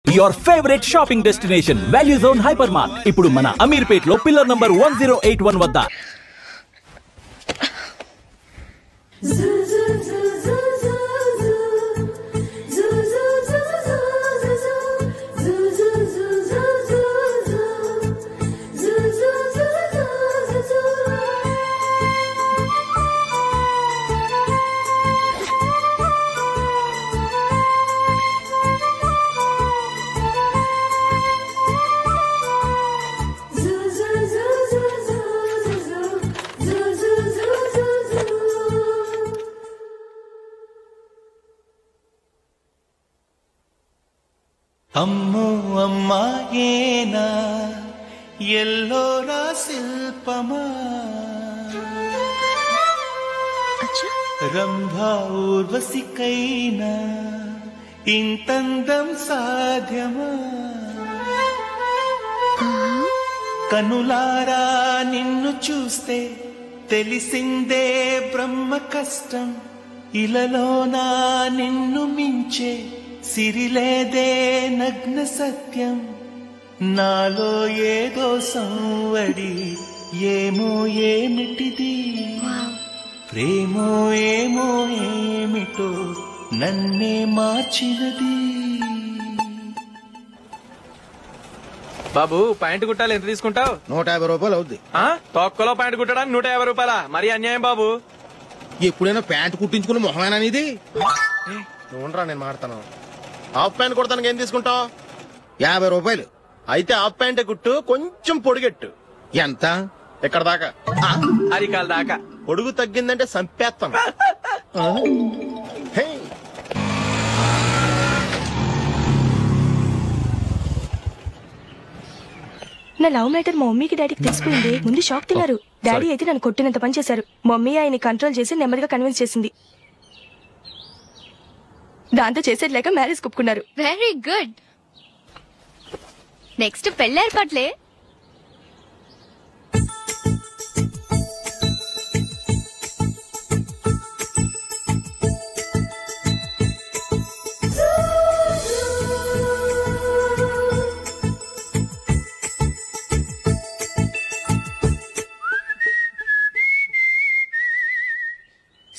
Your favorite shopping destination, Value Zone Hypermart. ఇప్పుడు మన అమీర్పేట్ లో పిల్లర్ నంబర్ 1081 వద్ద. అమ్మో అమ్మాయేనా ఎల్లోరా శిల్పమా రంభా ఊర్వశికైనా ఇంతందం సాధ్యమా కనులారా నిన్ను చూస్తే తెలిసిందే బ్రహ్మ కష్టం ఇలలోనా నిన్ను మించే సిరిలేదే నగ్న సత్యం నాలో ఏదో సంవడి ఏమో ఏమిటిది ప్రేమో ఏమో ఏమిటో నన్నే మార్చినది. బాబు ప్యాంటు కుట్టాలి ఎంత తీసుకుంటావు? 150 రూపాయలు అవుద్ది. తొక్కలో ప్యాంటు కుట్టడానికి 150 రూపాయల? మరి అన్యాయం బాబు. ఎప్పుడైనా ప్యాంటు కుట్టించుకుని మొహమేనా ఇది? ఉండరా నేను మాడతాను. హాఫ్ ప్యాంట్ కుడతానికి ఏం తీసుకుంటావు? 50 రూపాయలు. అయితే హాఫ్ ప్యాంటే కుట్టు, కొంచెం పొడిగెట్టు. ఎంత? ఎక్కడ దాకా? అరికాల దాకా. పొడుగు తగ్గిందంటే సంపేస్తాం. నా లవ్ మ్యాటర్ మా మమ్మీకి డాడీకి తెలిసిపోయింది. ముందు షాక్ తిన్నారు. డాడీ అయితే నన్ను కొట్టినంత పని చేశారు. మమ్మీ ఆయన్ని కంట్రోల్ చేసి నెమ్మదిగా కన్విన్స్ చేసింది. దాంతో చేసేది లేక మ్యారేజ్ ఒప్పుకున్నారు. Very good. నెక్స్ట్ పెళ్లి ఏర్పాట్లే.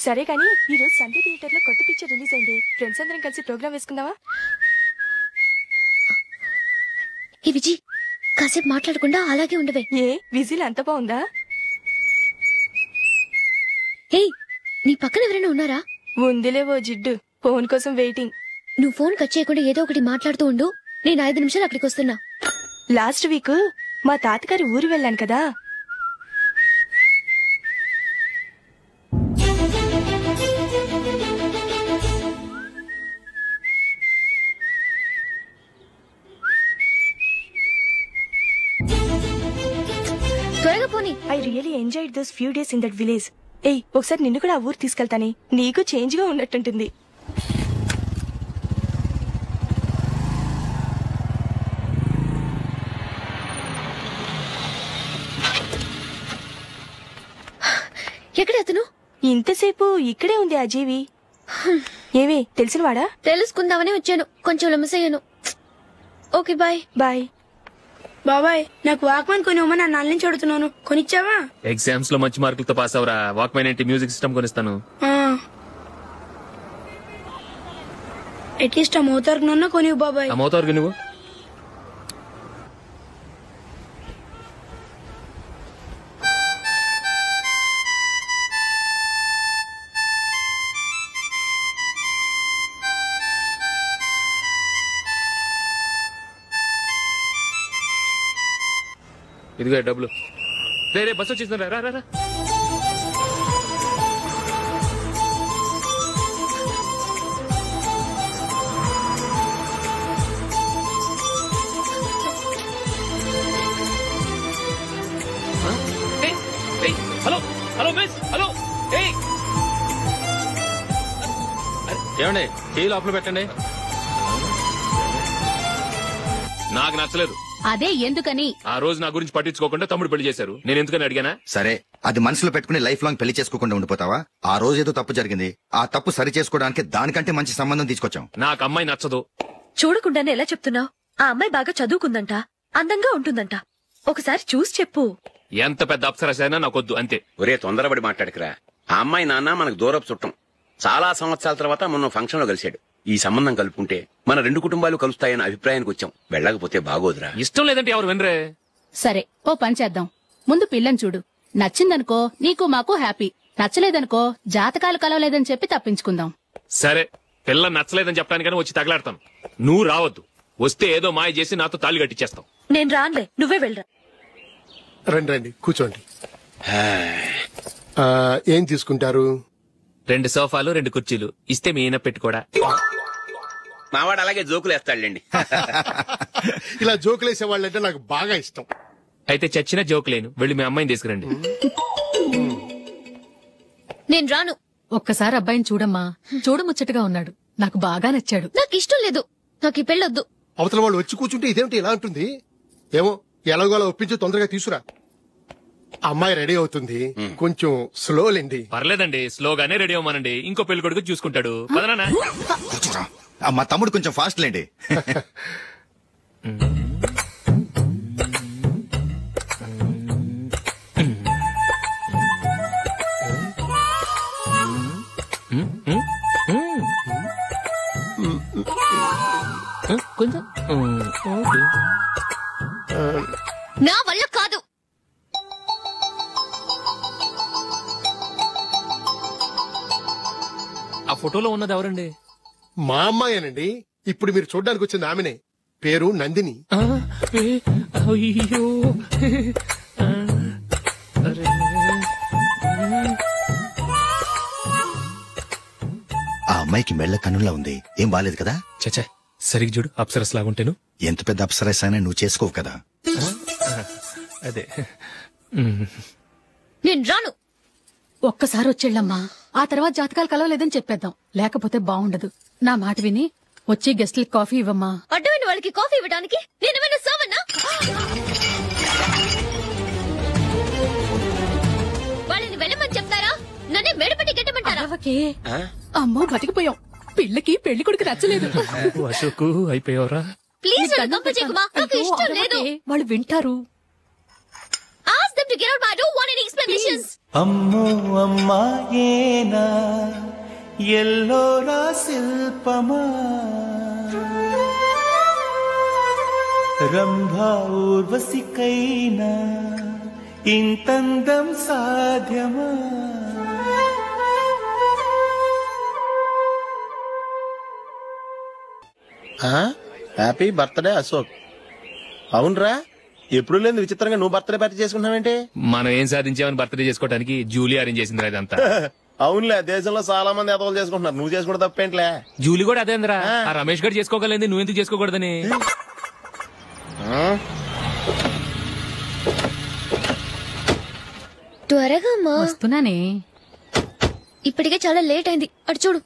సరే కానీ ఈ రోజు సండే థియేటర్ లో కొత్త పిక్చర్ రిలీజ్ అయింది. ఫ్రెండ్స్ అందరం కలిసి ప్రోగ్రామ్ వేసుకుందావా? ఈ విజి కాసేపు మాట్లాడకుండా అలాగే ఉండవే. ఏ విజిల్ అంత బాగుందా? ఏయ్ నీ పక్కన ఎవరైనా ఉన్నారా? ఉందిలేవో జిడ్డు, ఫోన్ కోసం వెయిటింగ్. నువ్వు ఫోన్ కట్ చేయకుండా ఏదో ఒకటి మాట్లాడుతూ ఉండు. నేను 5 నిమిషాలు అక్కడికి వస్తున్నా. లాస్ట్ వీక్ మా తాతగారి ఊరు వెళ్ళాను కదా. I really enjoyed those few days in that village. ఏయ్ ఒకసారి నిన్ను కూడా ఆ ఊరు తీసుకెళ్తానే, నీకు చేంజ్ గా ఉన్నట్టుంటుంది. ఎక్కడ అతను? ఇంతసేపు ఇక్కడే ఉంది ఆ జీవి. ఏవి తెలిసినవాడా? తెలుసుకుందామని వచ్చాను, కొంచెం లెమసయ్యాను. Okay bye. బాయ్. బాబాయ్ నాకు వాక్మెన్ కొనివ్వమని నా నాన్న నుంచి అడుగుతున్నాను, కొనిచ్చావా? ఎగ్జామ్స్ లో మంచి మార్కులతో పాస్ అవరా. వాక్మెన్ ఏంటి, మ్యూజిక్ సిస్టమ్ కొనిస్తాను. అట్లీస్ట్ ఆ మోతార్కు కొనివ్వు బాబాయ్. ఆ మోతార్కు నువ్వు ఇదిగో డబ్బులు. రే బస్ వచ్చేసింది, రా రా రా. Hello hello miss, hello. ఏమండి టీ లోపల పెట్టండి. నాకు నచ్చలేదు. అదే ఎందుకని? ఆ రోజు నా గురించి పట్టించుకోకుండా తమ్ముడు పెళ్లి చేశారు. నేను ఎందుకని అడిగానా? సరే అది మనసులో పెట్టుకుని లైఫ్ లాంగ్ పెళ్లి చేసుకోకుండా ఉండిపోతావా? ఆ రోజు ఏదో తప్పు జరిగింది, ఆ తప్పు సరి చేసుకోవడానికి దానికంటే మంచి సంబంధం తీసుకొచ్చాం. నాకు అమ్మాయి నచ్చదు. చూడకుండానే ఎలా చెప్తున్నావు? ఆ అమ్మాయి బాగా చదువుకుందంట, అందంగా ఉంటుందంట. ఒకసారి చూసి చెప్పు. ఎంత పెద్ద అప్సరసైనా నాకొద్దు అంతే. ఒరే తొందరపడి మాట్లాడకురా. ఆ అమ్మాయి నాన్న మనకు దూరపు చుట్టం. చాలా సంవత్సరాల తర్వాత మొన్న ఫంక్షన్ లో కలిశాడు. ఈ సంబంధం కలుపుకుంటే మన రెండు కుటుంబాలు కలుస్తాయన్న అభిప్రాయానికి వచ్చాం. వెళ్ళకపోతే బాగోదురా. ఇష్టం లేదంటే ఎవరు వినరే. సరే ఓ పని చేద్దాం. ముందు పిల్లని చూడు. నచ్చిందనుకో నీకు మాకు హ్యాపీ. నచ్చలేదనుకో జాతకాలు కలవలేదని చెప్పి తప్పించుకుందాం. సరే, పిల్ల నచ్చలేదని చెప్పడానికని వచ్చి తగలాడతాను. నువ్వు రావద్దు. వస్తే ఏదో మాయ చేసి నాతో తాళి కట్టించేస్తావు. నేను రానులే, నువ్వే వెళ్ళరా. రండి రండి కూర్చోండి. ఏం తీసుకుంటారు? 2 సోఫాలు 2 కుర్చీలు ఇస్తే మీ ఈయన పెట్టుకోడా. మావాడు అలాగే జోకులు వేస్తాడులేండి. ఇలా జోకులు వేసే వాళ్ళంటే నాకు బాగా ఇష్టం. అయితే చచ్చిన జోక్ లేను. వెళ్ళి మీ అమ్మాయిని తీసుకురండి. నేను రాను. ఒక్కసారి అబ్బాయిని చూడమ్మా. చూడముచ్చటగా ఉన్నాడు. నాకు బాగా నచ్చాడు. నాకు ఇష్టం లేదు. నాకు ఈ పెళ్ళొద్దు. అవతల వాళ్ళు వచ్చి కూర్చుంటే ఇదేమిటి ఇలా ఉంటుంది? ఏమో ఎలాగోలా ఒప్పించి తొందరగా తీసుకురా. అమ్మాయి రెడీ అవుతుంది. కొంచెం స్లో లేండి. పర్లేదండి, స్లోగానే రెడీ అవ్వమనండి. ఇంకో పెళ్లి కొడుకు చూసుకుంటాడు. పదనా. మా తమ్ముడు కొంచెం ఫాస్ట్ లేండి. నా వల్ల కాదు. ఆ ఫోటోలో ఉన్నది ఎవరండి? మా అమ్మాయేనండి. ఇప్పుడు మీరు చూడడానికి వచ్చింది ఆమెనే. పేరు నందిని. అయ్యో, ఆ అమ్మాయికి మెళ్ళ కన్నులా ఉంది. ఏం బాలేదు కదా? చచ్చా, సరిగ్గా చూడు. అప్సరస్ లాగుంటేను. ఎంత పెద్ద అప్సరస్ అయినా నువ్వు చేసుకోవు కదా. అదే. నేను రాను. ఒక్కసారి వచ్చేళ్ళమ్మా. ఆ తర్వాత జాతకాలు కలవలేదని చెప్పేద్దాం. లేకపోతే బాగుండదు. నా మాట విని వచ్చి గెస్ట్లకి కాఫీ ఇవ్వమ్మా. అడ్డమైన వాళ్ళకి కాఫీ ఇవ్వడానికి నేనేమైనా సోమన్నా? వాళ్ళని వెళ్ళమని చెప్తారా? నన్నే మేడపట్టి గెట్టమంటారా? అమ్మో బతికిపోయాం. పిల్లకి పెళ్లి కొడుకు నచ్చలేదు. అశోక్ అయిపోయావరా? ప్లీజ్ నాకు ఇష్టం లేదు. వాళ్ళు వింటారు. Ask them to get out. I don't want any explanations. అమ్మో అమ్మాయేనా ఎల్లోరా శిల్పమా రంభా ఊర్వశికైనా ఇంతందం సాధ్యమా? Happy birthday Ashok. అవునరా, ఎప్పుడు లేదు విచిత్రంగా నువ్వు బర్త్డే పార్టీ చేసుకుంటావేంటి? మనం ఏం సాధించామని బర్త్డే చేసుకోవడానికి జూలీ అరేంజ్ చేసింది ఇదంతా. అవునులే, దేశంలో చాలా మంది ఎదవలు చేసుకుంటున్నారు. నువ్వు చేసుకుంటే తప్పేంట్లే. జూలీ కూడా అదేంద్రా. ఆ రమేష్ గారు చేసుకోగలేదు, నువ్వెందుకు చేసుకోకూడదని. త్వరగా అమ్మా. వస్తున్నానే. ఇప్పటికే చాలా లేట్ అయింది. అటు చూడు.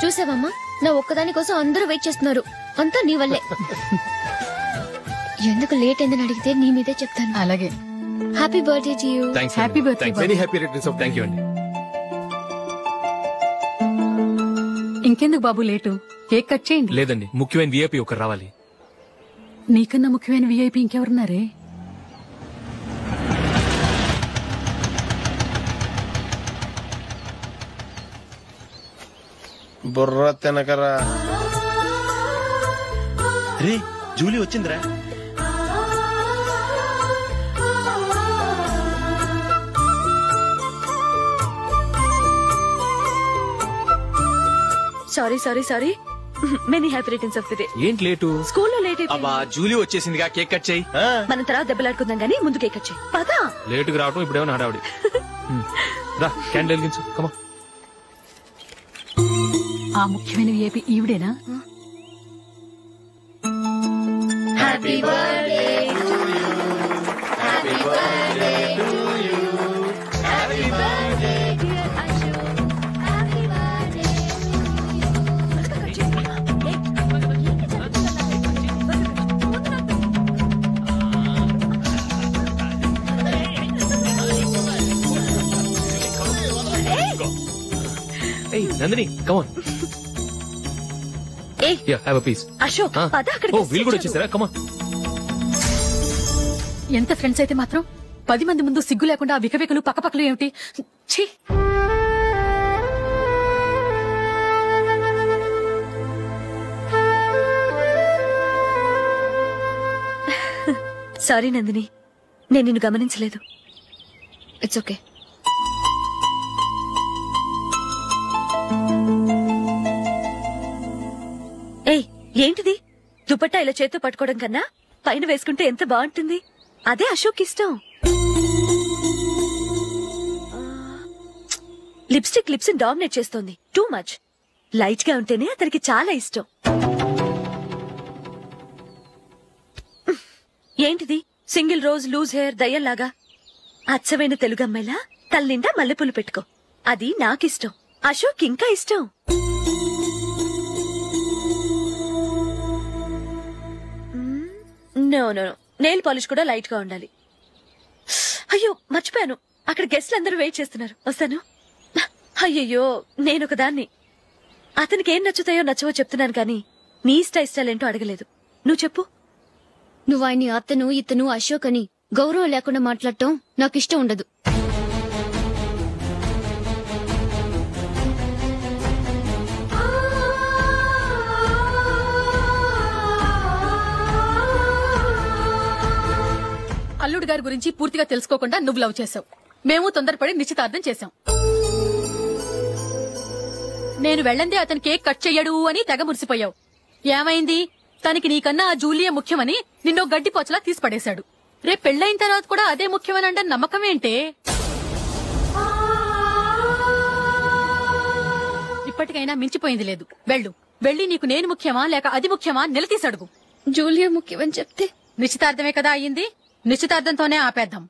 చూసావమ్మా, నా ఒక్కదాని కోసం అందరూ వెయిట్ చేస్తున్నారు. అంతా నీ వల్లే. ఎందుకు లేట్ అయిందని అడిగితే నీ మీదే చెప్తాను. అలాగే. Happy birthday to you. Happy birthday. Very happy returns of. Thank you అండి. ఇంకెందుకు బాబు లేటు? కేక్ కట్ చేయండి. లేదండి, ముఖ్యమైన విఐపి ఒకరు రావాలి. నీకన్నా ముఖ్యమైన విఐపి ఇంకెవరున్నారే? బుర్ర తినకరా. రే జూలీ వచ్చిందిరా. Sorry sorry sorry. Many happy returns of the day. ఏంటి లేటు? స్కూల్లో లేట్ అయిపోయింది. అబ్బా జూలీ వచ్చేసిందిగా, కేక్ కట్ చేయి. మనం తర్వాత దెబ్బలాడుకుందాం గానీ ముందు కేక్ కట్ చేయి. పదా. లేటుగా రావటం ఇప్పుడేమో హడావుడి. రా క్యాండిల్ వెలిగించు. కమా. ఆ ముఖ్యమైన విఐపి ఈవిడేనా? Happy birthday to you. Happy birthday to you. Happy birthday dear Ashok. Happy birthday. ఏయ్ Nandini, come on. Ya have a piece. Ashok పద అక్కడికి. ఓ వీళ్ళు కూడా వచ్చేసారా? Come on. ఎంత ఫ్రెండ్స్ అయితే మాత్రం 10 మంది ముందు సిగ్గు లేకుండా వికవికలు పక్కపక్కలు ఏమిటి? ఛీ! సారీ నందిని, నేను నిన్ను గమనించలేదు. It's okay. ఏయ్, ఏంటిది? దుపట్టా ఇలా చేత్తో పట్టుకోవడం కన్నా పైన వేసుకుంటే ఎంత బాగుంటుంది. అదే అశోక్ ఇష్టం. లిప్స్టిక్ లిప్స్ డామినేట్ చేస్తోంది. Too much. లైట్ గా ఉంటేనే అతనికి చాలా ఇష్టం. ఏంటిది? సింగిల్ రోజ్ లూజ్ హెయిర్ దయ్యంలాగా. అచ్చమైన తెలుగు అమ్మాయిలా తల్లిండా మల్లెపూలు పెట్టుకో. అది నాకిష్టం. అశోక్ ఇంకా ఇష్టం. నో నో, నెయిల్ పాలిష్ కూడా లైట్ గా ఉండాలి. అయ్యో మర్చిపోయాను, అక్కడ గెస్ట్లు అందరూ వెయిట్ చేస్తున్నారు. వస్తాను. అయ్యయ్యో, నేనొక దాన్ని. అతనికి ఏం నచ్చుతాయో నచ్చవో చెప్తున్నాను కానీ నీ ఇష్టాలేంటో అడగలేదు. నువ్వు చెప్పు. నువ్వు ఆయన్ని అతను ఇతను అశోక్ అని గౌరవం లేకుండా మాట్లాడటం నాకు ఇష్టం ఉండదు. అల్లుడు గారి గురించి పూర్తిగా తెలుసుకోకుండా నువ్వు లవ్ చేసావు. మేము తొందరపడి నిశ్చితార్థం చేశాం. నేను వెళ్ళందే అతను కేక్ కట్ చెయ్యడు అని తెగ మురిసిపోయావు. ఏమైంది? తనకి నీకన్నా ఆ జూలియే ముఖ్యమని నిన్నో గడ్డి పోచలా తీసిపడేశాడు. రేపు పెళ్లైన తర్వాత కూడా అదే ముఖ్యమని అంటే నమ్మకం ఏంటే? ఇప్పటికైనా మించిపోయింది లేదు. వెళ్ళి నీకు నేను ముఖ్యమా లేక అది ముఖ్యమా నిలదీసడుగు. జూలియా ముఖ్యమని చెప్తే నిశ్చితార్థమే కదా అయ్యింది. నిశ్చితార్థంతోనే ఆపేద్దాం.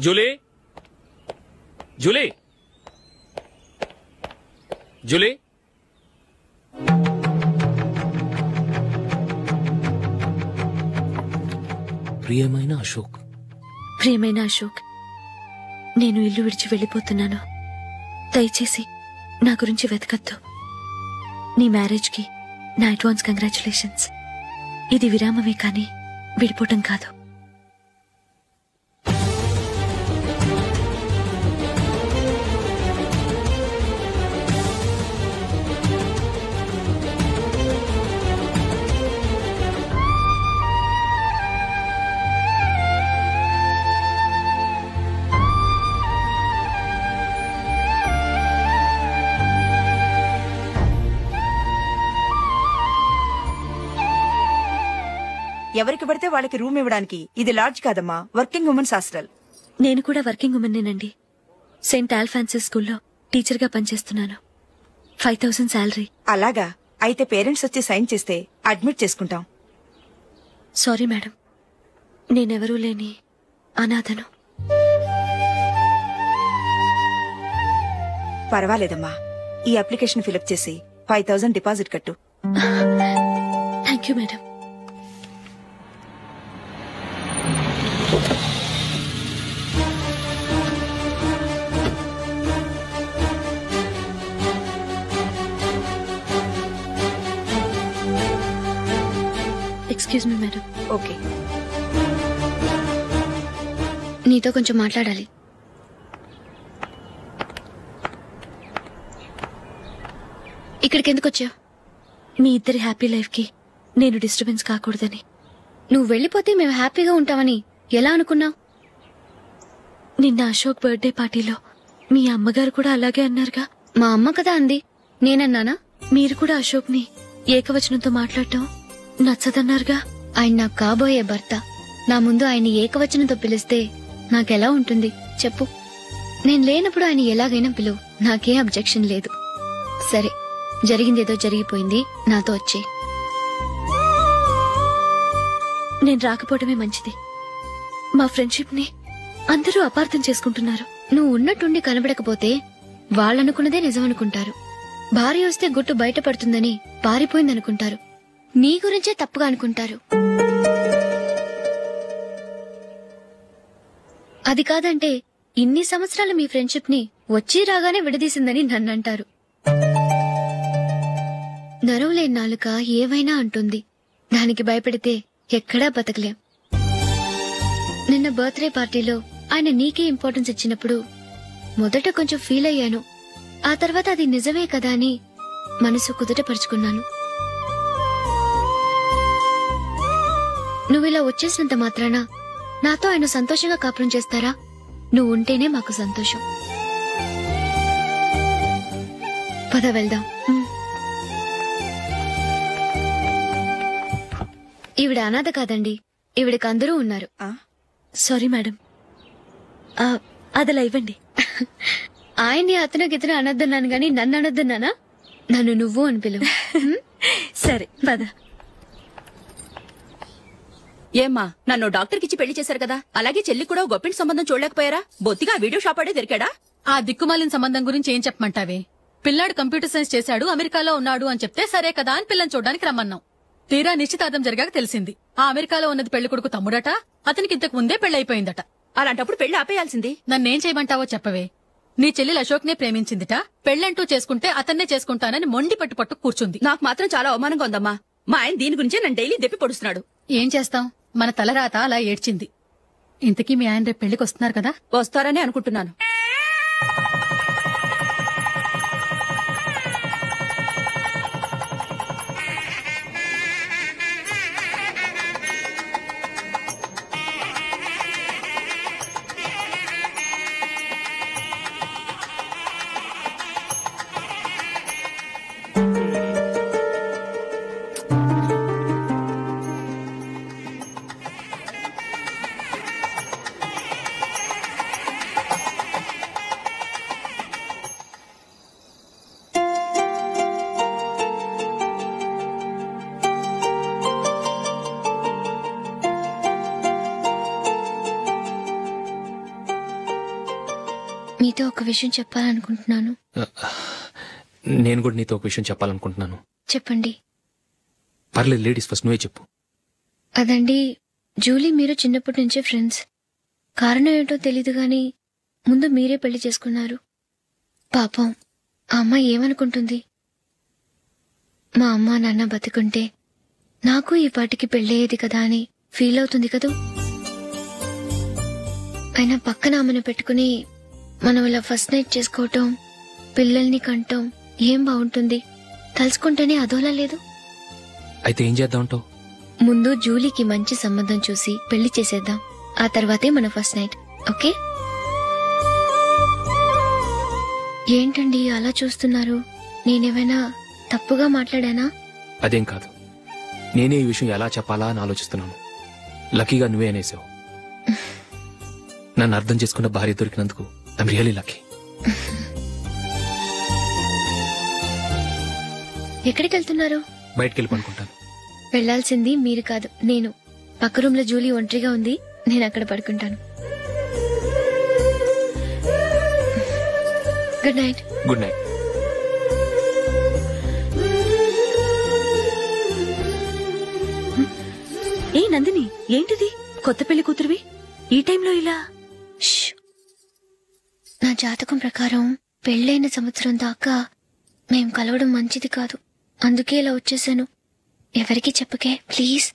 Julie, Julie, Julie. ప్రియమైన అశోక్. ప్రియమైన అశోక్, నేను ఇల్లు విడిచి వెళ్ళిపోతున్నాను. దయచేసి నా గురించి వెతకద్దు. నీ మ్యారేజ్ కి నా అడ్వాన్స్ కంగ్రాచులేషన్స్. ఇది విరామమే కానీ విడిపోవటం కాదు. ఎవరికి పడితే వాళ్ళకి రూమ్ ఇవ్వడానికి ఇది లాడ్జ్ కాదమ్మా, వర్కింగ్ ఉమెన్స్ హాస్టల్. నేను కూడా వర్కింగ్ ఉమెన్నేనండి. సెయింట్ ఆల్ఫాన్సెస్ స్కూల్లో టీచర్ గా పనిచేస్తున్నాను. 5000 శాలరీ. అలాగా? అయితే పేరెంట్స్ వచ్చి సైన్ చేస్తే అడ్మిట్ చేసుకుంటాం. సారీ మేడం, నేనెవరూ లేని అనాథను. పర్వాలేదమ్మా, ఈ అప్లికేషన్ ఫిలప్ చేసి 5000 డిపాజిట్ కట్టు. Thank you madam. Excuse me madam. Okay. నీతో కొంచెం మాట్లాడాలి. ఇక్కడికి ఎందుకు వచ్చావు? మీ ఇద్దరి హ్యాపీ లైఫ్ కి నేను డిస్టర్బెన్స్ కాకూడదని. నువ్వు వెళ్ళిపోతే మేము హ్యాపీగా ఉంటామని ఎలా అనుకున్నావు? నిన్న అశోక్ బర్త్డే పార్టీలో మీ అమ్మగారు కూడా అలాగే అన్నారుగా. మా అమ్మ కదా అంది, నేనన్నానా? మీరు కూడా అశోక్ ని ఏకవచనంతో మాట్లాడటం నచ్చదన్నారుగా. ఆయన నాకు కాబోయే భర్త. నా ముందు ఆయన్ని ఏకవచనంతో పిలిస్తే నాకెలా ఉంటుంది చెప్పు? నేను లేనప్పుడు ఆయన ఎలాగైనా పిలువు, నాకేం అబ్జెక్షన్ లేదు. సరే, జరిగిందేదో జరిగిపోయింది, నాతో వచ్చే. నేను రాకపోవడమే మంచిది. మా ఫ్రెండ్షిప్ ని అందరూ అపార్థం చేసుకుంటున్నారు. నువ్వు ఉన్నట్టుండి కనబడకపోతే వాళ్ళనుకున్నదే నిజమనుకుంటారు. భార్య వస్తే గుట్టు బయటపడుతుందని పారిపోయిందనుకుంటారు. నీ గురించే తప్పుగా అనుకుంటారు. అది కాదంటే ఇన్ని సంవత్సరాలు మీ ఫ్రెండ్షిప్ ని వచ్చి రాగానే విడదీసిందని నన్నంటారు. నరవలేని నాలుక ఏవైనా అంటుంది. దానికి భయపడితే ఎక్కడా బతకలేం. నిన్న బర్త్డే పార్టీలో ఆయన నీకే ఇంపార్టెన్స్ ఇచ్చినప్పుడు మొదట కొంచెం ఫీల్ అయ్యాను. ఆ తర్వాత అది నిజమే కదా అని మనసు కుదుటపరుచుకున్నాను. నువ్విలా వచ్చేసినంత మాత్రాన నాతో ఆయన సంతోషంగా కాపురం చేస్తారా? నువ్వు ఉంటేనే మాకు సంతోషం. పద వెళ్దాం. ఈవిడ అనాథ కాదండి, ఈవిడకి అందరూ ఉన్నారు. సారీ మేడం, అదలా ఇవ్వండి. ఆయన్ని అతను గితను అనొద్దన్నాను గాని నన్ను అనొద్దన్నానా? నన్ను నువ్వు అని పిలువు. సరే పద. ఏమ్మా, నన్ను డాక్టర్కిచ్చి పెళ్లి చేశారు కదా, అలాగే చెల్లి కూడా గొప్పింటి సంబంధం చూడలేకపోయారా? బొత్తిగా వీడియో షాప్ ఆడే దొరికాడా? ఆ దిక్కుమాలిన సంబంధం గురించి ఏం చెప్పమంటావే? పిల్లాడు కంప్యూటర్ సైన్స్ చేశాడు, అమెరికాలో ఉన్నాడు అని చెప్తే సరే కదా అని పిల్లని చూడడానికి రమ్మన్నాం. తీరా నిశ్చితార్థం జరిగాక తెలిసింది ఆ అమెరికాలో ఉన్నది పెళ్లి కొడుకు తమ్ముడట, అతనికి ఇంతకు ముందే పెళ్లయిపోయిందట. అలాంటప్పుడు పెళ్లి ఆపేయాల్సింది. నన్నేం చేయమంటావో చెప్పవే. నీ చెల్లెలు అశోక్ నే ప్రేమించిందిట, పెళ్లంటూ చేసుకుంటే అతన్నే చేసుకుంటానని మొండి పట్టు కూర్చుంది. నాకు మాత్రం చాలా అవమానంగా ఉందమ్మా. మా ఆయన దీని గురించే నన్ను డైలీ దెప్పి పొడుస్తున్నాడు. ఏం చేస్తాం, మన తలరాత అలా ఏడ్చింది. ఇంతకీ మీ ఆయన రేపు పెళ్లికి వస్తున్నారు కదా? వస్తారని అనుకుంటున్నాను. మీతో ఒక విషయం చెప్పాలనుకుంటున్నాను. నేను కూడా నీతో ఒక విషయం చెప్పాలనుకుంటున్నాను. చెప్పండి. పర్లేదు, లేడీస్ ఫస్ట్, నువ్వే చెప్పు. అదండి, జూలీ మీరు చిన్నప్పటి నుంచే ఫ్రెండ్స్. కారణం ఏంటో తెలీదు గాని ముందు మీరే పెళ్లి చేసుకున్నారు. పాపం ఆ అమ్మాయి ఏమనుకుంటుంది? మా అమ్మ నాన్న బతికుంటే నాకు ఈ పాటికి పెళ్ళయ్యేది కదా అని ఫీల్ అవుతుంది కదూ. అయినా పక్కన ఆమెను పెట్టుకుని మనం ఇలా ఫస్ట్ నైట్ చేసుకోవటం, పిల్లల్ని కంటాం ఏం బాగుంటుంది? తలుచుకుంటేనే అదోలా లేదు. అయితే ఏం చేద్దామంటావు? ముందు జూలీకి మంచి సంబంధం చూసి పెళ్లి చేసేద్దాం, ఆ తర్వాతే మన ఫస్ట్ నైట్. ఓకే? ఏంటండి అలా చూస్తున్నారు? నేనేమైనా తప్పుగా మాట్లాడానా? అదేం కాదు, నేనే ఈ విషయం ఎలా చెప్పాలా అని ఆలోచిస్తున్నాను. లక్కీగా నువ్వే అనేసావు. నన్ను అర్థం చేసుకున్న భార్య దొరికినందుకు ఐమ్ రియలీ లక్కీ. ఎక్కడికి వెళ్తున్నారు? బయటికి వెళ్ళి పడుకుంటాను. వెళ్లాల్సింది మీరు కాదు, నేను. పక్క రూమ్ లో జూలీ ఒంటరిగా ఉంది, నేను అక్కడ పడుకుంటాను. Good night. Good night. ఏ నందిని, ఏంటిది? కొత్త పెళ్లి కూతురువి ఈ టైంలో ఇలా? నా జాతకం ప్రకారం పెళ్ళైన సంవత్సరం దాకా మేం కలవడం మంచిది కాదు, అందుకే ఇలా వచ్చేసాను. ఎవరికి చెప్పకే ప్లీజ్.